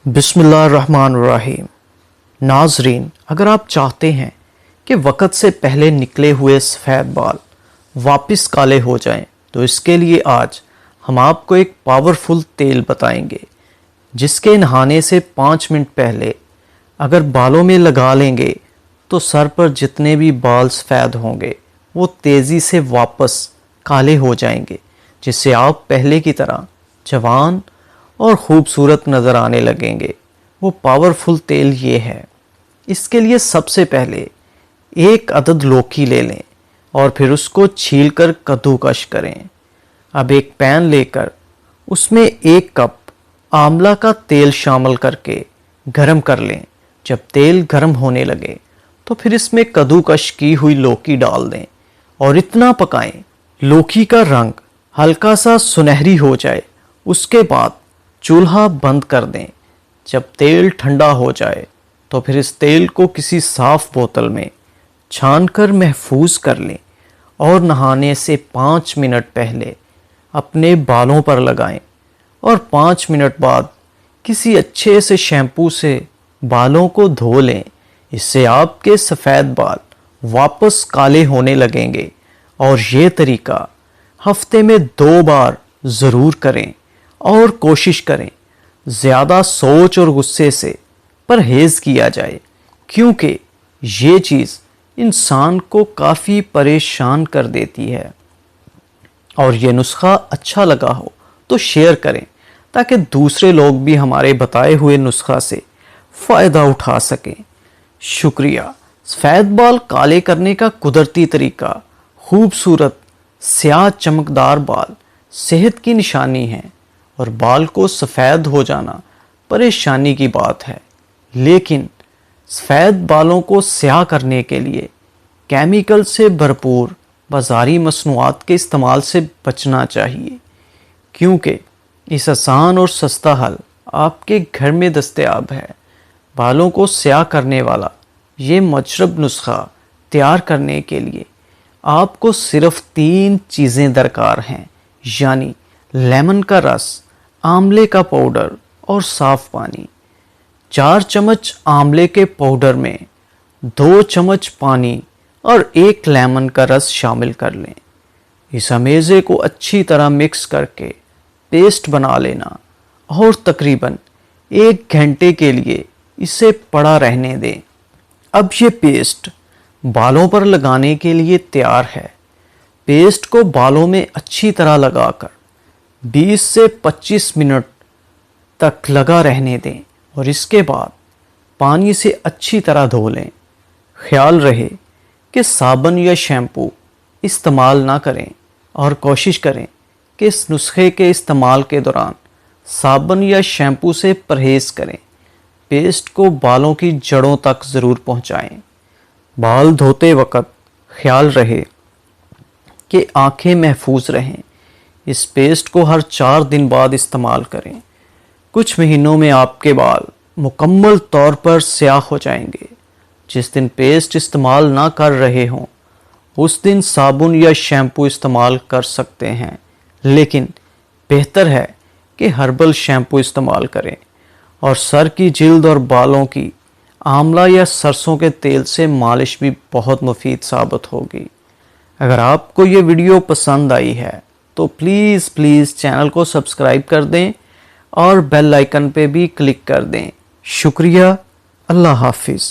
बिस्मिल्लाहिर्रहमानिर्रहीम। नाजरीन, अगर आप चाहते हैं कि वक़्त से पहले निकले हुए सफ़ेद बाल वापस काले हो जाएं, तो इसके लिए आज हम आपको एक पावरफुल तेल बताएंगे जिसके नहाने से 5 मिनट पहले अगर बालों में लगा लेंगे तो सर पर जितने भी बाल सफ़ेद होंगे वो तेज़ी से वापस काले हो जाएंगे, जिससे आप पहले की तरह जवान और ख़ूबसूरत नज़र आने लगेंगे। वो पावरफुल तेल ये है। इसके लिए सबसे पहले 1 अदद लौकी ले लें और फिर उसको छीलकर कद्दूकश करें। अब एक पैन लेकर उसमें 1 कप आंवला का तेल शामिल करके गरम कर लें। जब तेल गरम होने लगे तो फिर इसमें कद्दूकश की हुई लौकी डाल दें और इतना पकाएं लौकी का रंग हल्का सा सुनहरी हो जाए। उसके बाद चूल्हा बंद कर दें। जब तेल ठंडा हो जाए तो फिर इस तेल को किसी साफ़ बोतल में छानकर महफूज कर लें और नहाने से 5 मिनट पहले अपने बालों पर लगाएं और 5 मिनट बाद किसी अच्छे से शैम्पू से बालों को धो लें। इससे आपके सफ़ेद बाल वापस काले होने लगेंगे और ये तरीका हफ्ते में 2 बार ज़रूर करें और कोशिश करें ज़्यादा सोच और गुस्से से परहेज़ किया जाए, क्योंकि ये चीज़ इंसान को काफ़ी परेशान कर देती है। और ये नुस्खा अच्छा लगा हो तो शेयर करें ताकि दूसरे लोग भी हमारे बताए हुए नुस्खा से फ़ायदा उठा सकें। शुक्रिया। सफ़ेद बाल काले करने का कुदरती तरीका खूबसूरत स्याह चमकदार बाल सेहत की निशानी है और बाल को सफ़ेद हो जाना परेशानी की बात है। लेकिन सफ़ेद बालों को स्याह करने के लिए केमिकल से भरपूर बाज़ारी मसनूआत के इस्तेमाल से बचना चाहिए, क्योंकि इस आसान और सस्ता हल आपके घर में दस्तयाब है। बालों को स्याह करने वाला ये मजरब नुस्खा तैयार करने के लिए आपको सिर्फ़ 3 चीज़ें दरकार हैं, यानी लेमन का रस, आंवले का पाउडर और साफ़ पानी। 4 चम्मच आंवले के पाउडर में 2 चम्मच पानी और 1 लेमन का रस शामिल कर लें। इस अमेज़े को अच्छी तरह मिक्स करके पेस्ट बना लेना और तकरीबन 1 घंटे के लिए इसे पड़ा रहने दें। अब ये पेस्ट बालों पर लगाने के लिए तैयार है। पेस्ट को बालों में अच्छी तरह लगाकर 20 से 25 मिनट तक लगा रहने दें और इसके बाद पानी से अच्छी तरह धो लें। ख्याल रहे कि साबुन या शैम्पू इस्तेमाल ना करें और कोशिश करें कि इस नुस्खे के इस्तेमाल के दौरान साबुन या शैम्पू से परहेज़ करें। पेस्ट को बालों की जड़ों तक ज़रूर पहुंचाएं। बाल धोते वक्त ख्याल रहे कि आंखें महफूज रहें। इस पेस्ट को हर 4 दिन बाद इस्तेमाल करें। कुछ महीनों में आपके बाल मुकम्मल तौर पर स्याह हो जाएंगे। जिस दिन पेस्ट इस्तेमाल ना कर रहे हों उस दिन साबुन या शैम्पू इस्तेमाल कर सकते हैं, लेकिन बेहतर है कि हर्बल शैम्पू इस्तेमाल करें। और सर की जिल्द और बालों की आंवला या सरसों के तेल से मालिश भी बहुत मुफीद साबित होगी। अगर आपको ये वीडियो पसंद आई है तो प्लीज़ चैनल को सब्सक्राइब कर दें और बेल आइकन पे भी क्लिक कर दें। शुक्रिया। अल्लाह हाफिज़।